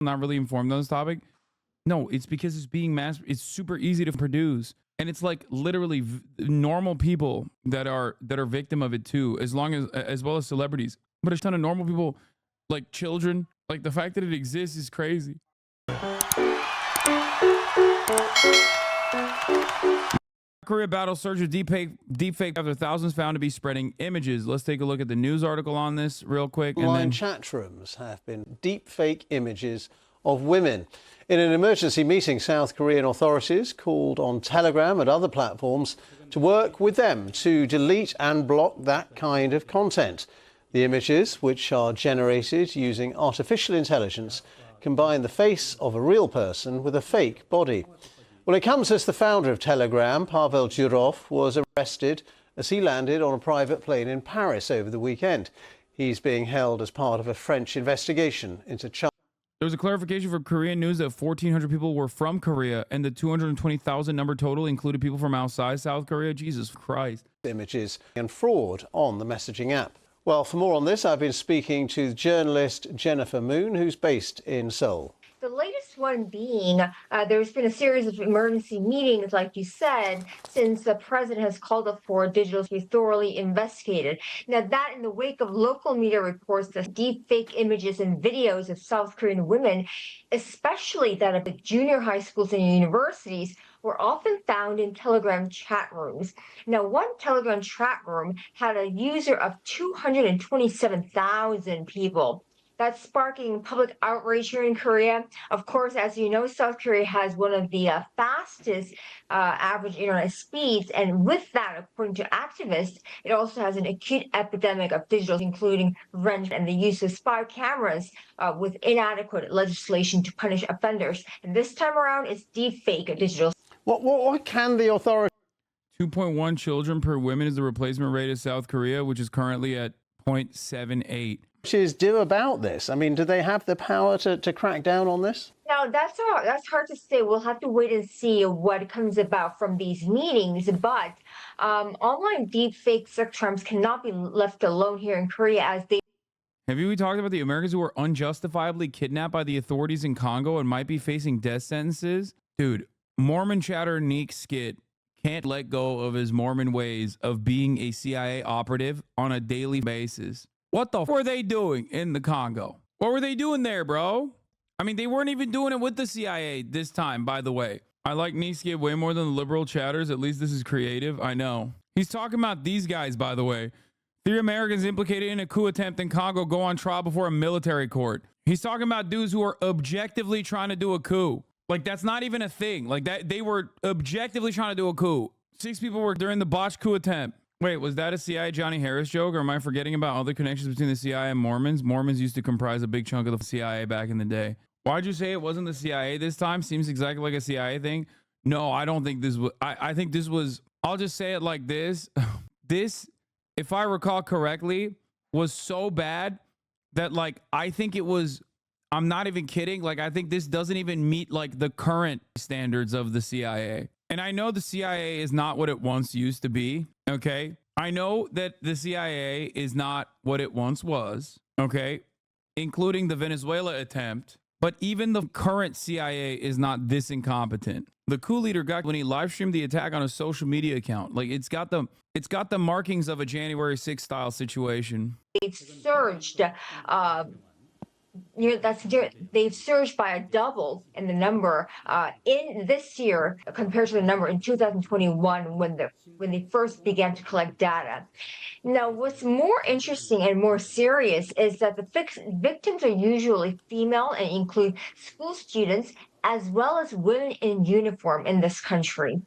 not really informed on this topic. No, it's because it's being it's super easy to produce. And it's like literally normal people that are victim of it too, as well as celebrities. But a ton of normal people, like children, like the fact that it exists is crazy. Korea battle surge of deepfake after thousands found to be spreading images. Let's take a look at the news article on this real quick. Online chat rooms have been deepfake images of women. In an emergency meeting, South Korean authorities called on Telegram and other platforms to work with them to delete and block that kind of content. The images, which are generated using artificial intelligence, combine the face of a real person with a fake body. Well, it comes as the founder of Telegram, Pavel Durov, was arrested as he landed on a private plane in Paris over the weekend. He's being held as part of a French investigation into China. There was a clarification for Korean news that 1,400 people were from Korea, and the 220,000 number total included people from outside South Korea. Jesus Christ. Images and fraud on the messaging app. Well, for more on this, I've been speaking to journalist Jennifer Moon, who's based in Seoul. The latest one being there's been a series of emergency meetings, like you said, since the president has called up for digital to be thoroughly investigated. Now, that in the wake of local media reports that deep fake images and videos of South Korean women, especially that of the junior high schools and universities, were often found in Telegram chat rooms. Now, one Telegram chat room had a user of 227,000 people. That's sparking public outrage here in Korea. Of course, as you know, South Korea has one of the fastest average internet speeds. And with that, according to activists, it also has an acute epidemic of digital, including revenge and the use of spy cameras with inadequate legislation to punish offenders. And this time around, it's deepfake digital. What can the authorities... 2.1 children per woman is the replacement rate of South Korea, which is currently at 0.78. do about this? I mean, do they have the power to crack down on this? Now, that's hard to say. We'll have to wait and see what comes about from these meetings. But online deepfake sex crimes cannot be left alone here in Korea, as they... Have we talked about the Americans who were unjustifiably kidnapped by the authorities in Congo and might be facing death sentences? Dude, Mormon chatter Neek Skit can't let go of his Mormon ways of being a CIA operative on a daily basis. What the f were they doing in the Congo? What were they doing there, bro? I mean, they weren't even doing it with the CIA this time, by the way. I like Niski way more than the liberal chatters. At least this is creative. I know. He's talking about these guys, by the way. 3 Americans implicated in a coup attempt in Congo go on trial before a military court. He's talking about dudes who are objectively trying to do a coup. Like, that's not even a thing. Like, that they were objectively trying to do a coup. 6 people were during the botched coup attempt. Wait, was that a CIA Johnny Harris joke, or am I forgetting about other connections between the CIA and Mormons? Mormons used to comprise a big chunk of the CIA back in the day. Why'd you say it wasn't the CIA this time? Seems exactly like a CIA thing. No, I don't think this was. I think this was. I'll just say it like this. This, if I recall correctly, was so bad that, like, I think it was. I'm not even kidding. Like, I think this doesn't even meet like the current standards of the CIA. And I know the CIA is not what it once used to be. Okay. I know that the CIA is not what it once was. Okay. Including the Venezuela attempt. But even the current CIA is not this incompetent. The coup leader got when he live streamed the attack on a social media account. Like, it's got the markings of a January 6th style situation. It's surged. They've surged by a double in the number in this year compared to the number in 2021 when they first began to collect data. Now, what's more interesting and more serious is that the victims are usually female and include school students as well as women in uniform in this country.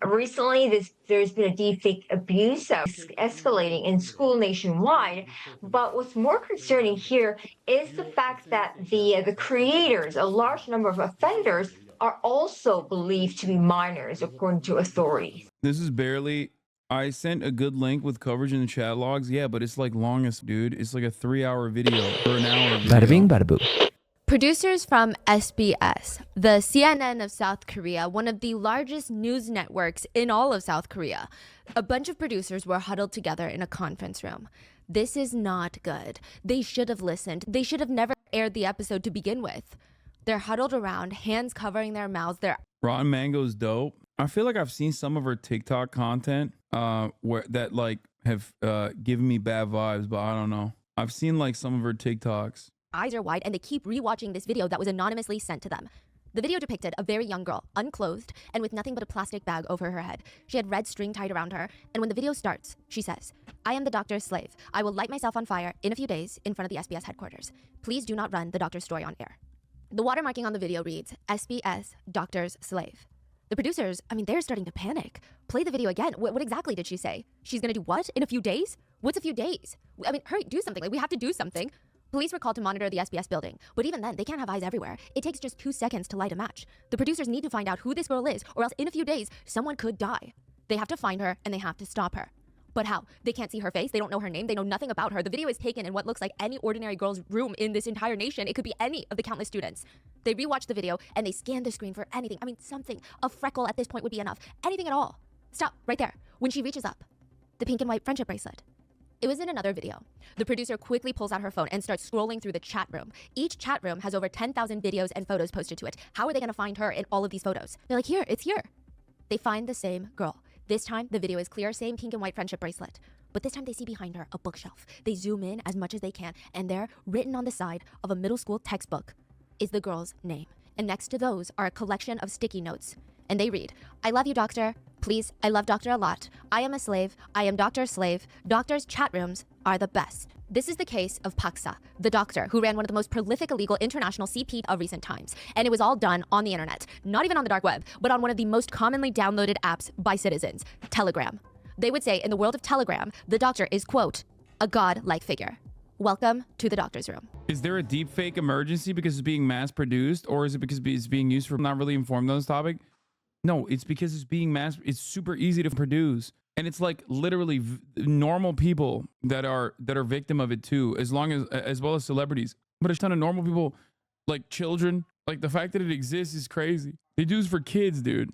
Recently, there's been a deepfake abuse escalating in school nationwide. But what's more concerning here is the fact that the creators, a large number of offenders, are also believed to be minors, according to authorities. This is barely. I sent a good link with coverage in the chat logs. Yeah, but it's like longest, dude. It's like a 3-hour video or an hour video. Bada bing, bada boo. Producers from SBS, the CNN of South Korea, one of the largest news networks in all of South Korea. A bunch of producers were huddled together in a conference room. This is not good. They should have listened. They should have never aired the episode to begin with. They're huddled around, hands covering their mouths. They're Rotten Mango's dope. I feel like I've seen some of her TikTok content where that like have given me bad vibes, but I don't know. I've seen like some of her TikToks. eyes are wide, and they keep rewatching this video that was anonymously sent to them. The video depicted a very young girl, unclothed and with nothing but a plastic bag over her head. She had red string tied around her, and when the video starts, she says, "I am the doctor's slave. I will light myself on fire in a few days in front of the SBS headquarters. Please do not run the doctor's story on air." The watermarking on the video reads, SBS Doctor's Slave. The producers, they're starting to panic. Play the video again. What exactly did she say? She's gonna do what? In a few days? What's a few days? Hurry, do something. Like, we have to do something. Police were called to monitor the SBS building, but even then, they can't have eyes everywhere. It takes just 2 seconds to light a match. The producers need to find out who this girl is, or else in a few days, someone could die. They have to find her, and they have to stop her. But how? They can't see her face, they don't know her name, they know nothing about her. The video is taken in what looks like any ordinary girl's room in this entire nation. It could be any of the countless students. They rewatch the video, and they scan the screen for anything. Something. A freckle at this point would be enough. Anything at all. Stop, right there. When she reaches up. The pink and white friendship bracelet. It was in another video. The producer quickly pulls out her phone and starts scrolling through the chat room. Each chat room has over 10,000 videos and photos posted to it. How are they gonna find her in all of these photos? They're like, here, it's here. They find the same girl. This time, the video is clear, same pink and white friendship bracelet. But this time they see behind her a bookshelf. They zoom in as much as they can, and there, written on the side of a middle school textbook, is the girl's name. And next to those are a collection of sticky notes. And they read, "I love you, doctor. Please, I love doctor a lot. I am a slave. I am doctor's slave. Doctor's chat rooms are the best." This is the case of Paksa, the doctor who ran one of the most prolific illegal international CP of recent times. And it was all done on the internet. Not even on the dark web, but on one of the most commonly downloaded apps by citizens, Telegram. They would say in the world of Telegram, the doctor is, quote, a god-like figure. Welcome to the doctor's room. Is there a deepfake emergency because it's being mass produced, or is it because it's being used for not really informed on this topic? No, it's because it's being it's super easy to produce. And it's like literally normal people that are victim of it too, as well as celebrities. But a ton of normal people, like children, like the fact that it exists is crazy. They do this for kids, dude.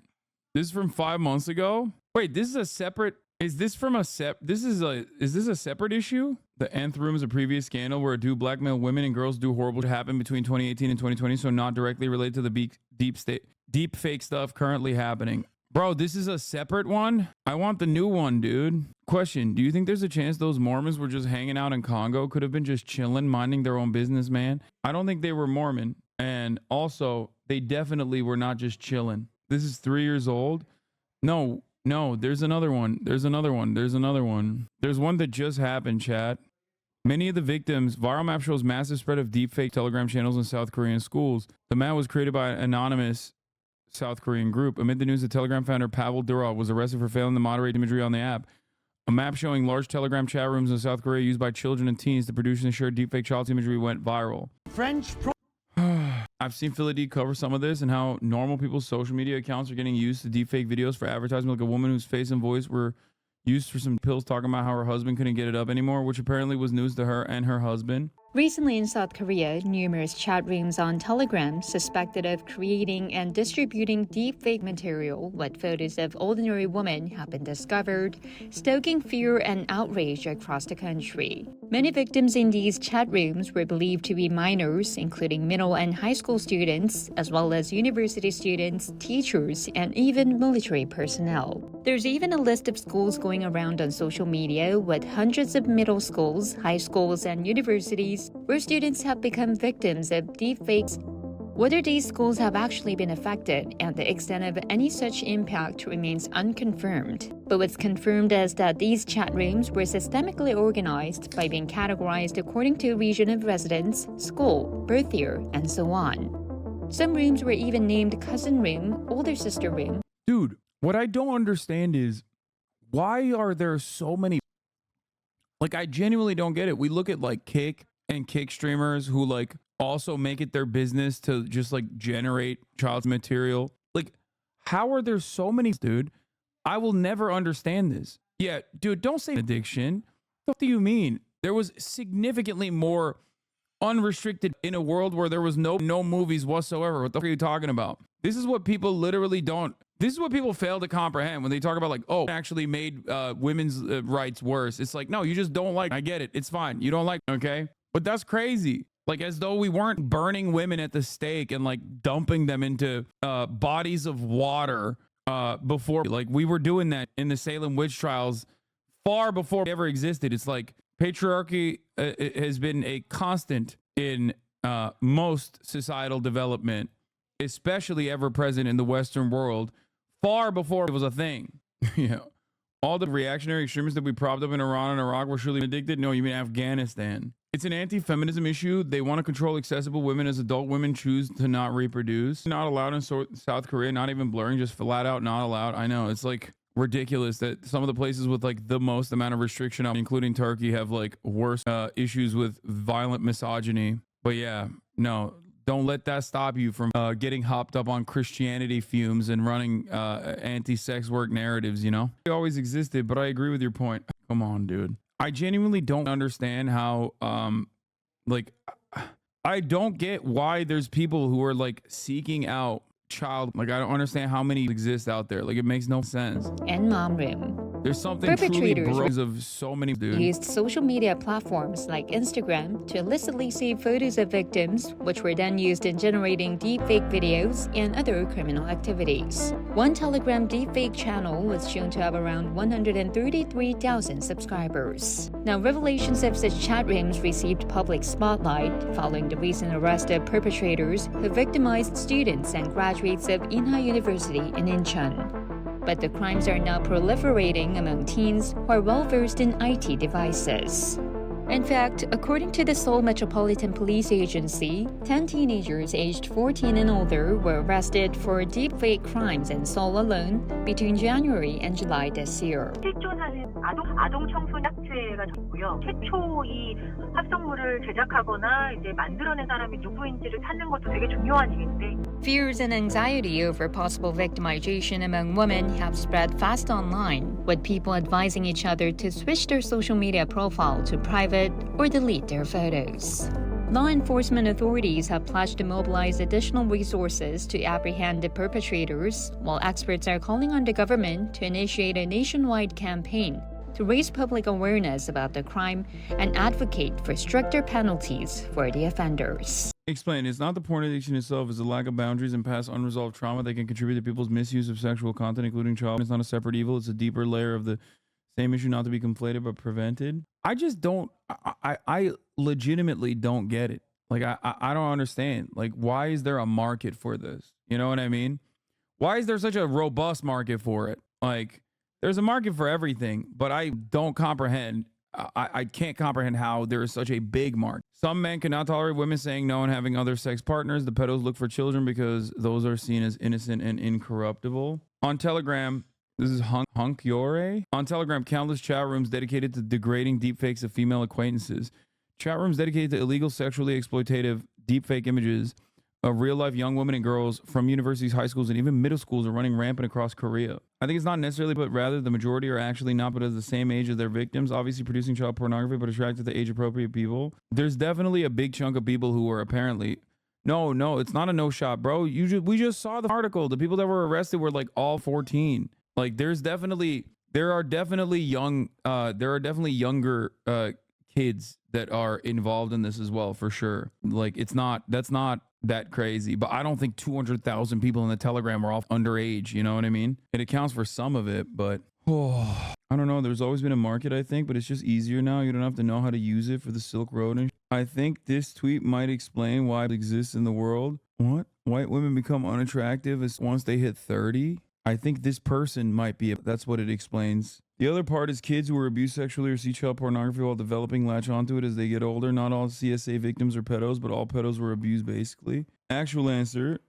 This is from 5 months ago. Wait, this is a separate, is this a separate issue? The nth room is a previous scandal where a dude blackmailed women and girls do horrible to happen between 2018 and 2020, so not directly related to the deep fake stuff currently happening. Bro, this is a separate one? I want the new one, dude. Question, do you think there's a chance those Mormons were just hanging out in Congo? Could have been just chilling, minding their own business, man? I don't think they were Mormon. And also, they definitely were not just chilling. This is 3 years old. No, there's another one. There's another one. There's one that just happened, chat. Many of the victims, viral map shows massive spread of deepfake Telegram channels in South Korean schools. The map was created by an anonymous South Korean group. Amid the news, the Telegram founder Pavel Durov was arrested for failing to moderate imagery on the app. A map showing large Telegram chat rooms in South Korea used by children and teens to produce and share deepfake child imagery went viral. I've seen Philly D cover some of this and how normal people's social media accounts are getting used to deepfake videos for advertisement, like a woman whose face and voice were used for some pills talking about how her husband couldn't get it up anymore, which apparently was news to her and her husband. Recently in South Korea, numerous chat rooms on Telegram suspected of creating and distributing deepfake material with photos of ordinary women have been discovered, stoking fear and outrage across the country. Many victims in these chat rooms were believed to be minors, including middle and high school students, as well as university students, teachers, and even military personnel. There's even a list of schools going around on social media with hundreds of middle schools, high schools, and universities where students have become victims of deepfakes. Whether these schools have actually been affected and the extent of any such impact remains unconfirmed. But what's confirmed is that these chat rooms were systemically organized by being categorized according to region of residence, school, birth year, and so on. Some rooms were even named cousin room, older sister room. Dude, what I don't understand is why are there so many? Like, I genuinely don't get it. We look at like Kick and Kick streamers who like also make it their business to just like generate child material. Like, how are there so many, dude? I will never understand this. Yeah, dude, don't say addiction. What do you mean? There was significantly more unrestricted in a world where there was no movies whatsoever. What the fuck are you talking about? This is what people literally don't. This is what people fail to comprehend when they talk about like, oh, it actually made women's rights worse. It's like, no, you just don't like. I get it. It's fine. You don't like. Okay. But that's crazy. Like as though we weren't burning women at the stake and like dumping them into bodies of water before. Like we were doing that in the Salem witch trials far before it ever existed. It's like patriarchy has been a constant in most societal development, especially ever present in the Western world, far before it was a thing. You know, all the reactionary extremists that we propped up in Iran and Iraq were surely addicted. No, you mean Afghanistan. It's an anti-feminism issue. They want to control accessible women as adult women choose to not reproduce. Not allowed in South Korea, not even blurring, just flat out not allowed. I know, it's like ridiculous that some of the places with like the most amount of restriction, including Turkey, have like worse issues with violent misogyny. But yeah, no, don't let that stop you from getting hopped up on Christianity fumes and running anti-sex work narratives, you know? It always existed, but I agree with your point. Come on, dude. I genuinely don't understand how, like, I don't get why there's people who are like seeking out child. Like, I don't understand how many exist out there. Like, it makes no sense. And Mom Room. There's something truly broken of so many dudes. Used social media platforms like Instagram to illicitly save photos of victims, which were then used in generating deepfake videos and other criminal activities. One Telegram deepfake channel was shown to have around 133,000 subscribers. Now, revelations of such chat rooms received public spotlight following the recent arrest of perpetrators who victimized students and graduates of Inha University in Incheon. But the crimes are now proliferating among teens who are well-versed in IT devices. In fact, according to the Seoul Metropolitan Police Agency, 10 teenagers aged 14 and older were arrested for deepfake crimes in Seoul alone between January and July this year. 실존 사진 아동 청소년 학체가 있고요. 최초 이 합성물을 제작하거나 이제 만들어낸 사람이 누구인지를 찾는 것도 되게 중요한 일인데. Fears and anxiety over possible victimization among women have spread fast online, with people advising each other to switch their social media profile to private or delete their photos. Law enforcement authorities have pledged to mobilize additional resources to apprehend the perpetrators, while experts are calling on the government to initiate a nationwide campaign to raise public awareness about the crime and advocate for stricter penalties for the offenders. Explain. It's not the porn addiction itself. It's the lack of boundaries and past unresolved trauma that can contribute to people's misuse of sexual content, including child. It's not a separate evil. It's a deeper layer of the same issue, not to be conflated but prevented. I just don't. I legitimately don't get it. Like I don't understand. Like, why is there a market for this? You know what I mean? Why is there such a robust market for it? Like, there's a market for everything, but I don't comprehend. I can't comprehend how there is such a big market. Some men cannot tolerate women saying no and having other sex partners. The pedos look for children because those are seen as innocent and incorruptible. On Telegram, this is Hunk Yore. On Telegram, countless chat rooms dedicated to degrading deepfakes of female acquaintances. Chat rooms dedicated to illegal sexually exploitative deepfake images of real-life young women and girls from universities, high schools, and even middle schools are running rampant across Korea. I think it's not necessarily, but rather the majority are actually not but at the same age as their victims, obviously producing child pornography, but attracted to age-appropriate people. There's definitely a big chunk of people who are apparently... No, it's not a no shot, bro. We just saw the article. The people that were arrested were like all 14. Like, there are definitely younger kids that are involved in this as well, for sure. Like, that's not that crazy, but I don't think 200,000 people in the Telegram are all underage. You know what I mean? It accounts for some of it, but I don't know. There's always been a market, I think, but it's just easier now. You don't have to know how to use it for the Silk Road. And I think this tweet might explain why it exists in the world. What? White women become unattractive once they hit 30? I think this person might be. That's what it explains. The other part is kids who were abused sexually or see child pornography while developing latch onto it as they get older. Not all CSA victims are pedos, but all pedos were abused, basically. Actual answer,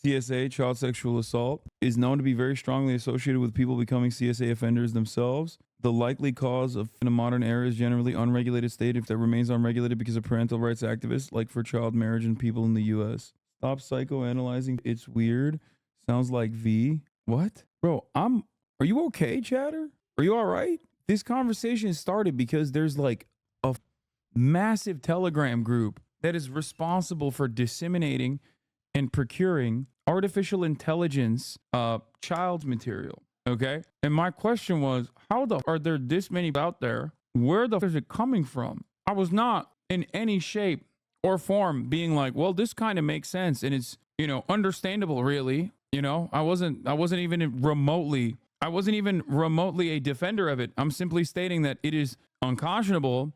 CSA, child sexual assault, is known to be very strongly associated with people becoming CSA offenders themselves. The likely cause of in a modern era is generally unregulated state if that remains unregulated because of parental rights activists, like for child marriage and people in the U.S. Stop psychoanalyzing. It's weird. Sounds like V. What? Bro, are you okay, chatter? Are you all right? This conversation started because there's like a massive Telegram group that is responsible for disseminating and procuring artificial intelligence child material. Okay? And my question was, how the are there this many out there? Where the is it coming from? I was not in any shape or form being like, well, this kind of makes sense and it's, you know, understandable, really. You know, I wasn't even remotely a defender of it. I'm simply stating that it is unconscionable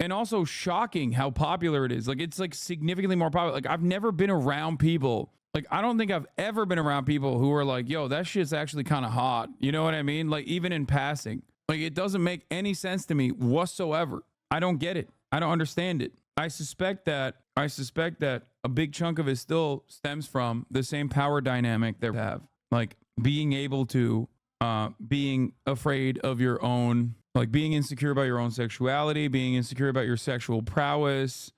and also shocking how popular it is. Like, it's like significantly more popular. Like, I've never been around people. Like, I don't think I've ever been around people who are like, yo, that shit's actually kind of hot. You know what I mean? Like, even in passing, like, it doesn't make any sense to me whatsoever. I don't get it. I don't understand it. I suspect that a big chunk of it still stems from the same power dynamic they have, like being able to, being afraid of your own, like being insecure about your own sexuality, being insecure about your sexual prowess,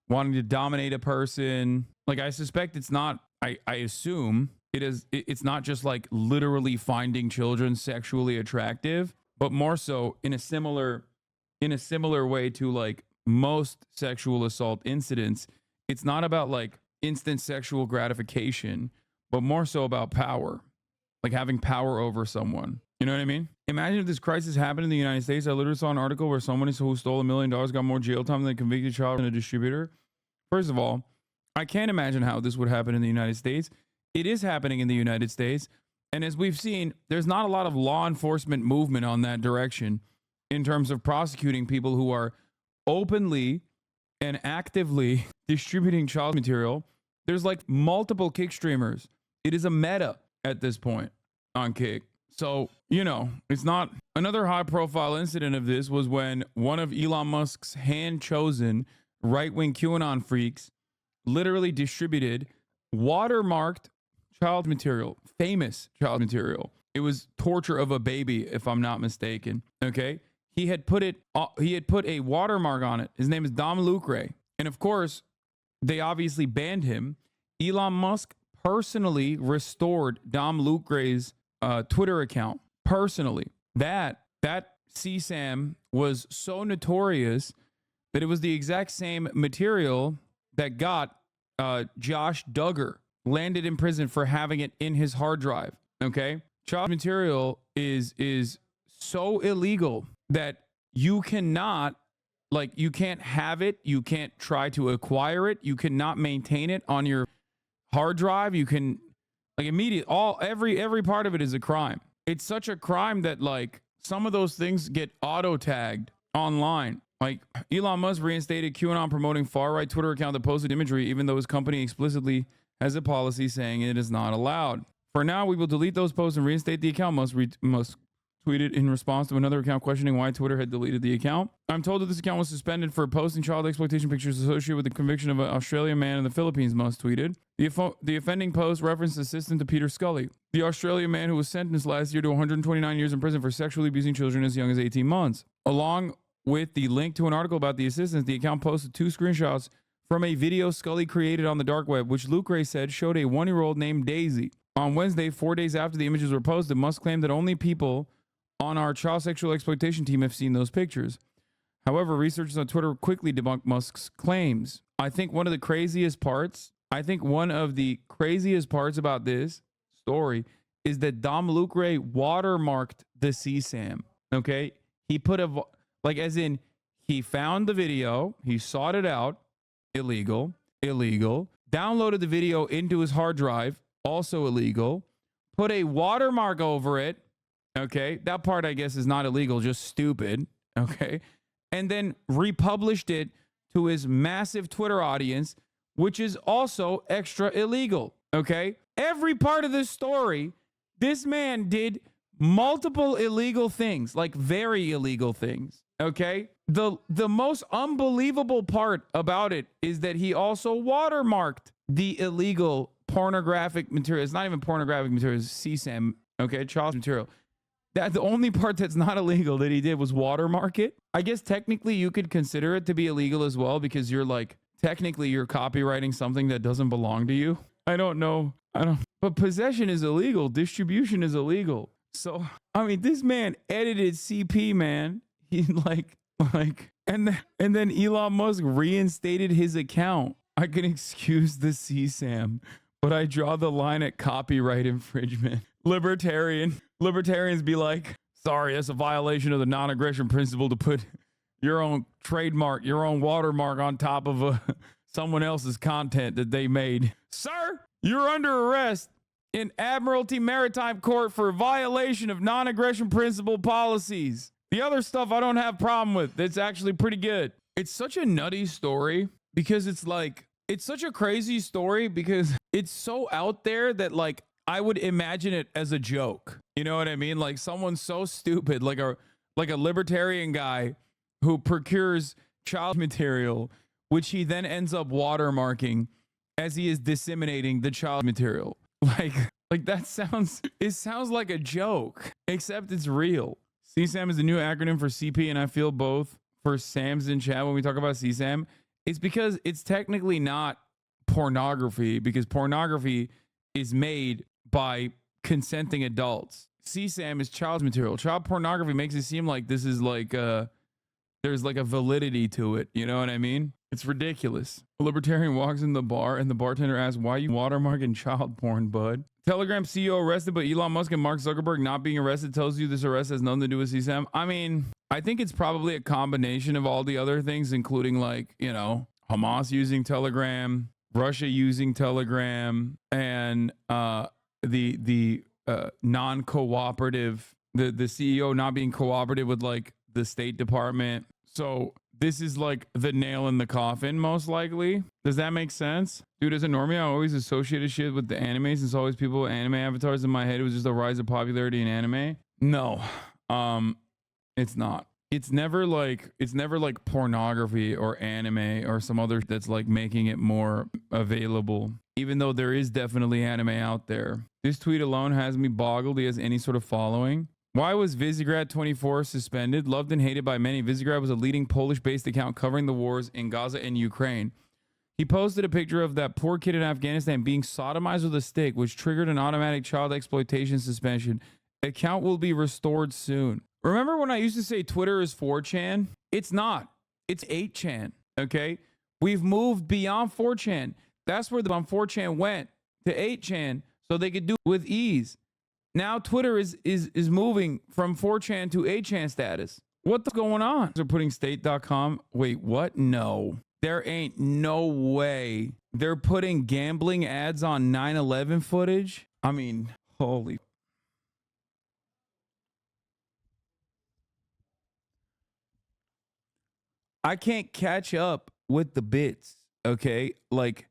wanting to dominate a person. Like, I suspect it's not, I assume it is, it's not just like literally finding children sexually attractive, but more so in a similar way to like most sexual assault incidents. It's not about like instant sexual gratification, but more so about power, like having power over someone. You know what I mean? Imagine if this crisis happened in the United States. I literally saw an article where someone who stole $1 million got more jail time than a convicted child and a distributor. First of all, I can't imagine how this would happen in the United States. It is happening in the United States. And as we've seen, there's not a lot of law enforcement movement on that direction in terms of prosecuting people who are openly and actively distributing child material. There's like multiple Kick streamers. It is a meta at this point on Kick. So, you know, it's not. Another high profile incident of this was when one of Elon Musk's hand-chosen right-wing QAnon freaks literally distributed watermarked child material, famous child material. It was torture of a baby, if I'm not mistaken. Okay. He had put a watermark on it. His name is Dom Lucre. And of course, they obviously banned him. Elon Musk personally restored Dom Lucre's Twitter account. Personally. That CSAM was so notorious that it was the exact same material that got Josh Duggar landed in prison for having it in his hard drive. Okay. Child material is so illegal that you cannot, like, you can't have it. You can't try to acquire it. You cannot maintain it on your hard drive. You can, like, every part of it is a crime. It's such a crime that, like, some of those things get auto tagged online. Like, Elon Musk reinstated QAnon promoting far-right Twitter account that posted imagery, even though his company explicitly has a policy saying it is not allowed. For now, we will delete those posts and reinstate the account. Musk tweeted in response to another account questioning why Twitter had deleted the account. I'm told that this account was suspended for posting child exploitation pictures associated with the conviction of an Australian man in the Philippines, Musk tweeted. The offending post referenced assistant to Peter Scully, the Australian man who was sentenced last year to 129 years in prison for sexually abusing children as young as 18 months. Along with the link to an article about the assistants, the account posted 2 screenshots from a video Scully created on the dark web, which Lucre said showed a 1-year-old named Daisy. On Wednesday, 4 days after the images were posted, Musk claimed that only people on our child sexual exploitation team have seen those pictures. However, researchers on Twitter quickly debunked Musk's claims. I think one of the craziest parts about this story is that Dom Lucre watermarked the CSAM. Okay? He put as in, he found the video, he sought it out, illegal, downloaded the video into his hard drive, also illegal, put a watermark over it. Okay, that part I guess is not illegal, just stupid. Okay, and then republished it to his massive Twitter audience, which is also extra illegal. Okay, every part of this story, this man did multiple illegal things, like very illegal things. Okay, the most unbelievable part about it is that he also watermarked the illegal pornographic material. It's not even pornographic material, it's CSAM. Okay, child material. That the only part that's not illegal that he did was watermark it. I guess technically you could consider it to be illegal as well, because you're like, technically you're copywriting something that doesn't belong to you. I don't know. But possession is illegal. Distribution is illegal. So, I mean, this man edited CP, man. He and then Elon Musk reinstated his account. I can excuse the CSAM, but I draw the line at copyright infringement. Libertarians be like, sorry, that's a violation of the non-aggression principle to put your own trademark, your own watermark on top of someone else's content that they made. Sir, you're under arrest in Admiralty Maritime Court for violation of non-aggression principle policies. The other stuff I don't have problem with. It's actually pretty good. It's such a nutty story because it's like, it's such a crazy story because it's so out there that like I would imagine it as a joke. You know what I mean? Like someone so stupid, like a libertarian guy who procures child material, which he then ends up watermarking as he is disseminating the child material. Like that sounds, it sounds like a joke, except it's real. CSAM is the new acronym for CP, and I feel both for Sam's in chat when we talk about CSAM. It's because it's technically not pornography, because pornography is made by consenting adults. CSAM is child material. Child pornography makes it seem like this is like there's like a validity to it. You know what I mean? It's ridiculous. A libertarian walks in the bar and the bartender asks, "Why are you watermarking child porn, bud?" Telegram CEO arrested, but Elon Musk and Mark Zuckerberg not being arrested tells you this arrest has nothing to do with CSAM. I mean, I think it's probably a combination of all the other things, including like, you know, Hamas using Telegram, Russia using Telegram, and the non-cooperative, the CEO not being cooperative with like the State Department. So this is like the nail in the coffin, most likely. Does that make sense? Dude, as a normie, I always associated shit with the anime since always people with anime avatars in my head. It was just the rise of popularity in anime. No, it's not. It's never like pornography or anime or some other that's like making it more available, even though there is definitely anime out there. This tweet alone has me boggled. He has any sort of following. Why was Visegrad24 suspended? Loved and hated by many, Visegrad was a leading Polish-based account covering the wars in Gaza and Ukraine. He posted a picture of that poor kid in Afghanistan being sodomized with a stick, which triggered an automatic child exploitation suspension. Account will be restored soon. Remember when I used to say Twitter is 4chan? It's not. It's 8chan, okay? We've moved beyond 4chan. That's where the 4chan went, to 8chan, so they could do it with ease. Now Twitter is moving from 4chan to 8chan status. What's going on? They're putting state.com. Wait, what? No. There ain't no way. They're putting gambling ads on 9/11 footage? I mean, holy. I can't catch up with the bits, okay? Like,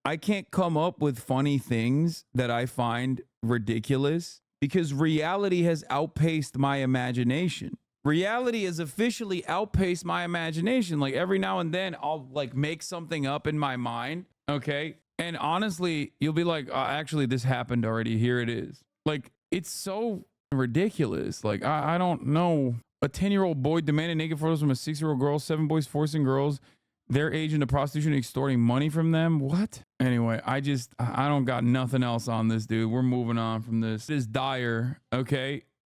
I can't come up with funny things that I find ridiculous because reality has outpaced my imagination. Reality has officially outpaced my imagination. Like every now and then I'll like make something up in my mind, okay? And honestly, you'll be like, actually this happened already. Here it is. Like it's so ridiculous. Like I don't know. A 10-year-old boy demanded naked photos from a 6-year-old girl, 7 boys forcing girls their age into prostitution, extorting money from them. What? Anyway, I don't got nothing else on this, dude. We're moving on from this. It is dire, okay?